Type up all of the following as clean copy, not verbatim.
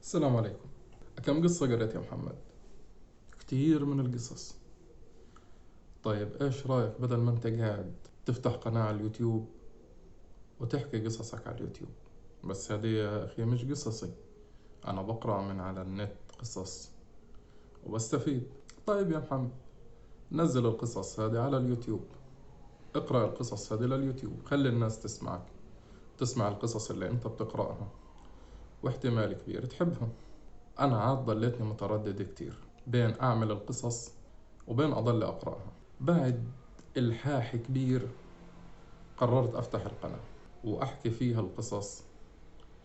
السلام عليكم. كم قصة قريت يا محمد؟ كتير من القصص. طيب ايش رأيك بدل ما انت قاعد تفتح قناة على اليوتيوب وتحكي قصصك على اليوتيوب؟ بس هذه يا أخي مش قصصي، أنا بقرأ من على النت قصص وبستفيد. طيب يا محمد، نزل القصص هذه على اليوتيوب، اقرأ القصص هذه لليوتيوب، خلي الناس تسمعك، تسمع القصص اللي انت بتقرأها، واحتمال كبير تحبها. أنا عاد ضليتني متردد كتير بين أعمل القصص وبين أضل أقرأها. بعد إلحاح كبير قررت أفتح القناة وأحكي فيها القصص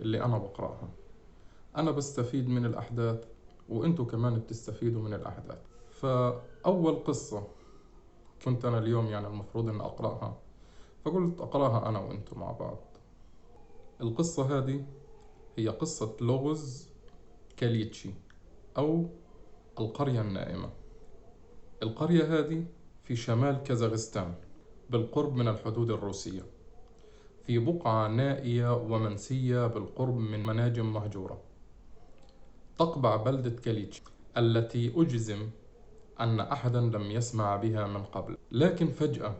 اللي أنا بقرأها. أنا بستفيد من الأحداث وإنتوا كمان بتستفيدوا من الأحداث. فأول قصة كنت أنا اليوم المفروض أن أقرأها، فقلت أقرأها أنا وإنتوا مع بعض. القصة هذه هي قصة لغز كاليتشي أو القرية النائمة. القرية هذه في شمال كازاخستان بالقرب من الحدود الروسية، في بقعة نائية ومنسية بالقرب من مناجم مهجورة. تقبع بلدة كاليتش التي أجزم أن أحدا لم يسمع بها من قبل، لكن فجأة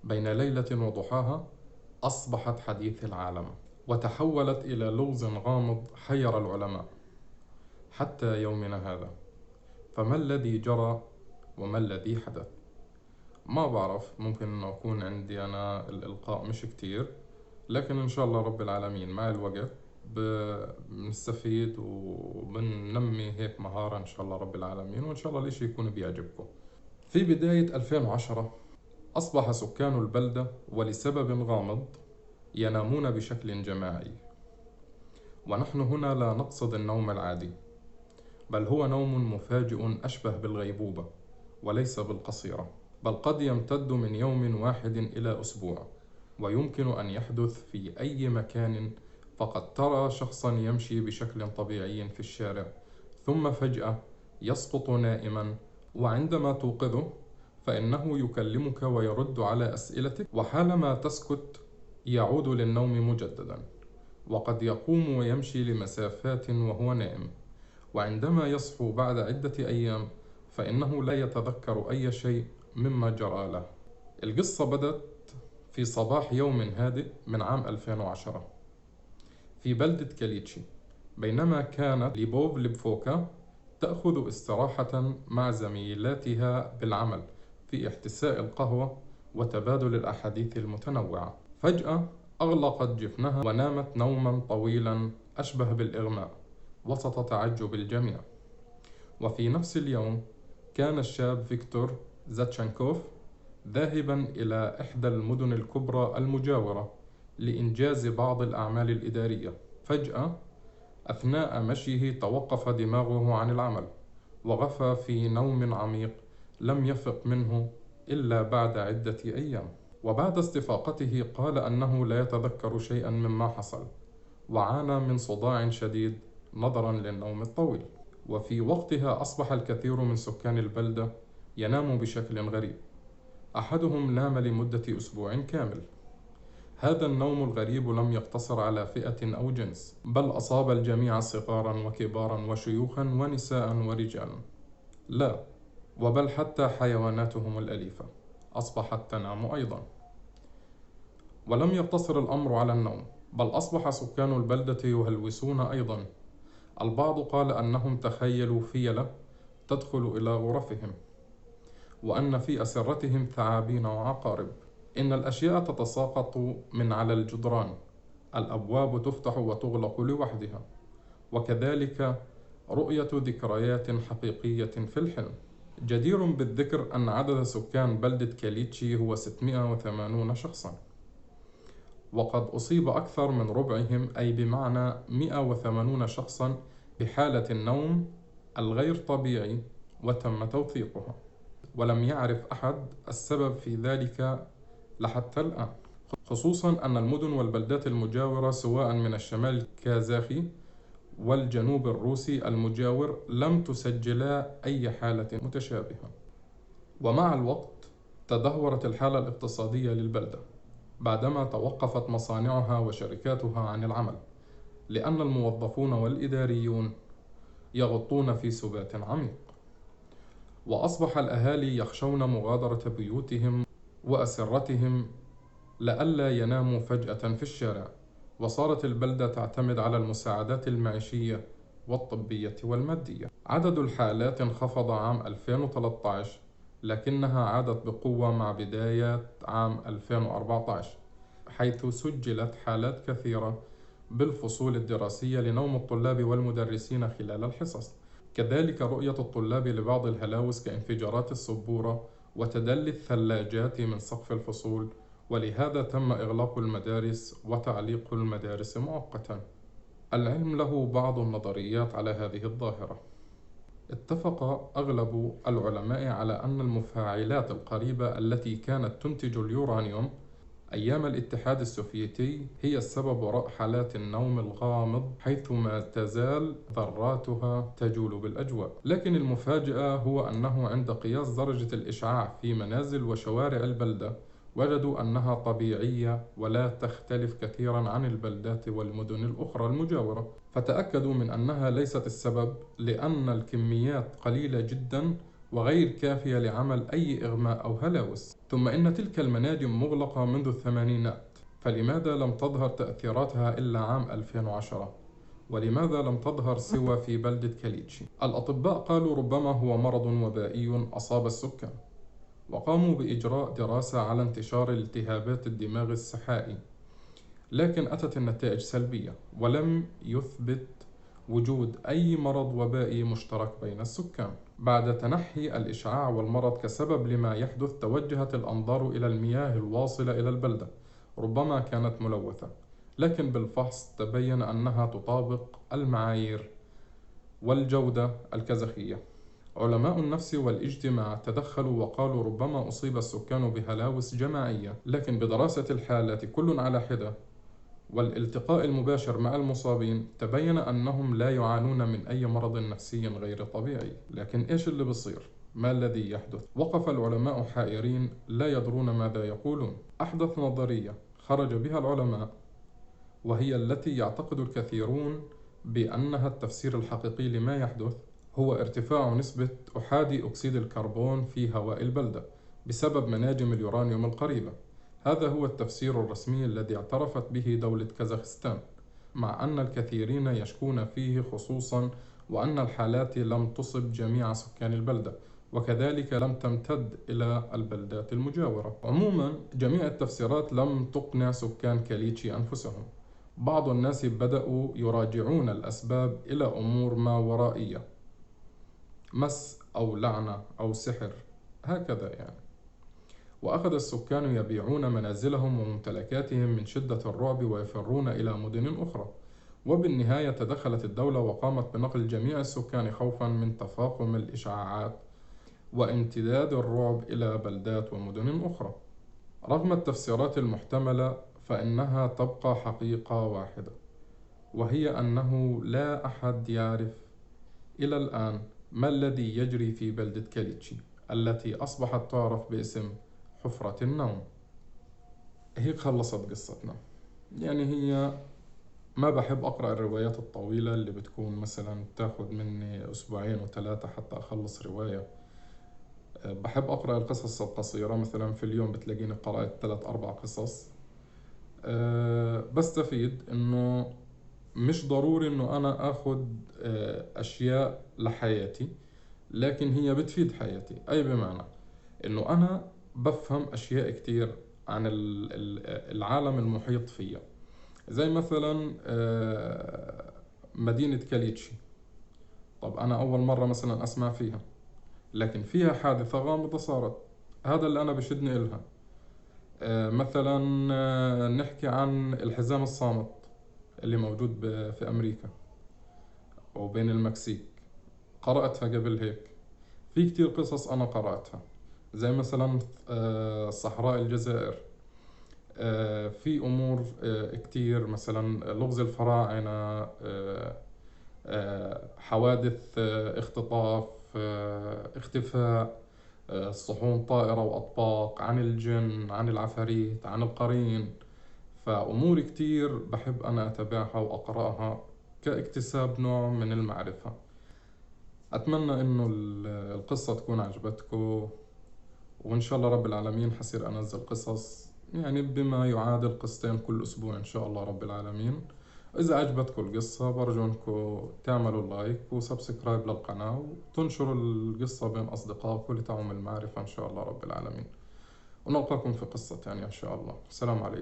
بين ليلة وضحاها أصبحت حديث العالم، وتحولت إلى لغز غامض حير العلماء حتى يومنا هذا. فما الذي جرى وما الذي حدث؟ ما بعرف، ممكن أنه أكون عندي أنا الإلقاء مش كتير، لكن إن شاء الله رب العالمين مع الوقت بنستفيد وبننمي هيك مهارة إن شاء الله رب العالمين، وإن شاء الله الإشي يكون بيعجبكم. في بداية 2010 أصبح سكان البلدة ولسبب غامض ينامون بشكل جماعي، ونحن هنا لا نقصد النوم العادي، بل هو نوم مفاجئ أشبه بالغيبوبة وليس بالقصيرة، بل قد يمتد من يوم واحد إلى أسبوع، ويمكن أن يحدث في أي مكان. فقد ترى شخصا يمشي بشكل طبيعي في الشارع، ثم فجأة يسقط نائما، وعندما توقظه فإنه يكلمك ويرد على أسئلتك، وحالما تسكت يعود للنوم مجددا، وقد يقوم ويمشي لمسافات وهو نائم، وعندما يصحو بعد عدة أيام فإنه لا يتذكر أي شيء مما جرى له. القصة بدت في صباح يوم هادئ من عام 2010 في بلدة كاليتشي، بينما كانت ليبوف ليبفوكا تأخذ استراحة مع زميلاتها بالعمل في احتساء القهوة وتبادل الأحاديث المتنوعة. فجأة أغلقت جفنها ونامت نوما طويلا أشبه بالإغماء وسط تعجب الجميع. وفي نفس اليوم كان الشاب فيكتور زاتشانكوف ذاهبا إلى إحدى المدن الكبرى المجاورة لإنجاز بعض الأعمال الإدارية. فجأة أثناء مشيه توقف دماغه عن العمل وغفى في نوم عميق لم يفق منه إلا بعد عدة أيام. وبعد استفاقته قال أنه لا يتذكر شيئا مما حصل، وعانى من صداع شديد نظرا للنوم الطويل. وفي وقتها أصبح الكثير من سكان البلدة ينام بشكل غريب، أحدهم نام لمدة أسبوع كامل. هذا النوم الغريب لم يقتصر على فئة أو جنس، بل أصاب الجميع صغارا وكبارا وشيوخا ونساء ورجالا، لا وبل حتى حيواناتهم الأليفة أصبحت تنام أيضا. ولم يقتصر الأمر على النوم، بل أصبح سكان البلدة يهلوسون أيضا. البعض قال أنهم تخيلوا فيلة تدخل إلى غرفهم، وأن في أسرتهم ثعابين وعقارب. إن الأشياء تتساقط من على الجدران، الأبواب تفتح وتغلق لوحدها، وكذلك رؤية ذكريات حقيقية في الحلم. جدير بالذكر أن عدد سكان بلدة كاليتشي هو 680 شخصا، وقد أصيب أكثر من ربعهم، أي بمعنى 180 شخصا، بحالة النوم الغير طبيعي وتم توثيقها، ولم يعرف أحد السبب في ذلك لحتى الآن، خصوصا أن المدن والبلدات المجاورة سواء من الشمال الكازاخي والجنوب الروسي المجاور لم تسجلا أي حالة متشابهة. ومع الوقت تدهورت الحالة الاقتصادية للبلدة بعدما توقفت مصانعها وشركاتها عن العمل، لأن الموظفون والإداريون يغطون في سبات عميق. وأصبح الأهالي يخشون مغادرة بيوتهم وأسرتهم لئلا يناموا فجأة في الشارع. وصارت البلدة تعتمد على المساعدات المعيشية والطبية والمادية. عدد الحالات انخفض عام 2013، لكنها عادت بقوة مع بداية عام 2014، حيث سجلت حالات كثيرة بالفصول الدراسية لنوم الطلاب والمدرسين خلال الحصص. كذلك رؤية الطلاب لبعض الهلاوس كانفجارات السبورة وتدلي الثلاجات من سقف الفصول، ولهذا تم إغلاق المدارس وتعليق المدارس مؤقتا. العلم له بعض النظريات على هذه الظاهرة. اتفق أغلب العلماء على أن المفاعلات القريبة التي كانت تنتج اليورانيوم أيام الاتحاد السوفيتي هي السبب وراء حالات النوم الغامض، حيث ما تزال ذراتها تجول بالأجواء. لكن المفاجأة هو أنه عند قياس درجة الإشعاع في منازل وشوارع البلدة وجدوا أنها طبيعية ولا تختلف كثيرا عن البلدات والمدن الأخرى المجاورة، فتأكدوا من أنها ليست السبب، لأن الكميات قليلة جدا وغير كافية لعمل أي إغماء أو هلاوس. ثم إن تلك المناجم مغلقة منذ الثمانينات، فلماذا لم تظهر تأثيراتها إلا عام 2010؟ ولماذا لم تظهر سوى في بلدة كاليتشي؟ الأطباء قالوا ربما هو مرض وبائي أصاب السكان، وقاموا بإجراء دراسة على انتشار التهابات الدماغ السحائي، لكن أتت النتائج سلبية، ولم يثبت وجود أي مرض وبائي مشترك بين السكان. بعد تنحي الإشعاع والمرض كسبب لما يحدث، توجهت الأنظار إلى المياه الواصلة إلى البلدة، ربما كانت ملوثة، لكن بالفحص تبين أنها تطابق المعايير والجودة الكازاخية. علماء النفس والاجتماع تدخلوا وقالوا ربما أصيب السكان بهلاوس جماعية، لكن بدراسة الحالات كل على حدة والالتقاء المباشر مع المصابين تبين أنهم لا يعانون من أي مرض نفسي غير طبيعي. لكن إيش اللي بصير؟ ما الذي يحدث؟ وقف العلماء حائرين لا يدرون ماذا يقولون. أحدث نظرية خرج بها العلماء، وهي التي يعتقد الكثيرون بأنها التفسير الحقيقي لما يحدث، هو ارتفاع نسبة أحادي أكسيد الكربون في هواء البلدة بسبب مناجم اليورانيوم القريبة. هذا هو التفسير الرسمي الذي اعترفت به دولة كازاخستان، مع أن الكثيرين يشكون فيه، خصوصا وأن الحالات لم تصب جميع سكان البلدة، وكذلك لم تمتد إلى البلدات المجاورة. عموما جميع التفسيرات لم تقنع سكان كاليتشي أنفسهم. بعض الناس بدأوا يراجعون الأسباب إلى أمور ما ورائية، مس أو لعنة أو سحر، هكذا يعني. وأخذ السكان يبيعون منازلهم وممتلكاتهم من شدة الرعب ويفرون إلى مدن أخرى، وبالنهاية تدخلت الدولة وقامت بنقل جميع السكان خوفا من تفاقم الإشعاعات وامتداد الرعب إلى بلدات ومدن أخرى. رغم التفسيرات المحتملة فإنها تبقى حقيقة واحدة، وهي أنه لا أحد يعرف إلى الآن ما الذي يجري في بلدة كاليتشي التي أصبحت تعرف باسم حفرة النوم. هيك خلصت قصتنا. يعني هي ما بحب أقرأ الروايات الطويلة اللي بتكون مثلا تاخد مني أسبوعين وثلاثة حتى أخلص رواية. بحب أقرأ القصص القصيرة، مثلا في اليوم بتلاقيني قرأت 3-4 قصص. بستفيد إنه مش ضروري إنه أنا أخد أشياء لحياتي، لكن هي بتفيد حياتي، أي بمعنى إنه أنا بفهم أشياء كتير عن العالم المحيط فيا. زي مثلا مدينة كاليتشي، طب أنا أول مرة مثلا أسمع فيها، لكن فيها حادثة غامضة صارت، هذا اللي أنا بشدني إلها. مثلا نحكي عن الحزام الصامت اللي موجود في أمريكا وبين المكسيك، قرأتها قبل هيك. في كتير قصص أنا قرأتها، زي مثلا صحراء الجزائر. في أمور كتير، مثلا لغز الفراعنة، حوادث اختطاف، اختفاء، صحون طائرة وأطباق، عن الجن، عن العفاريت، عن القرين. فأمور كتير بحب أنا أتابعها وأقرأها كاكتساب نوع من المعرفة. أتمنى إنه القصة تكون عجبتكم، وإن شاء الله رب العالمين حصير أنزل قصص يعني بما يعادل قصتين كل أسبوع إن شاء الله رب العالمين. إذا عجبتكم القصة برجو إنكم تعملوا لايك وسبسكرايب للقناة، وتنشروا القصة بين أصدقائكم لتعم المعرفة إن شاء الله رب العالمين. ونلقاكم في قصة تانية إن شاء الله. السلام عليكم.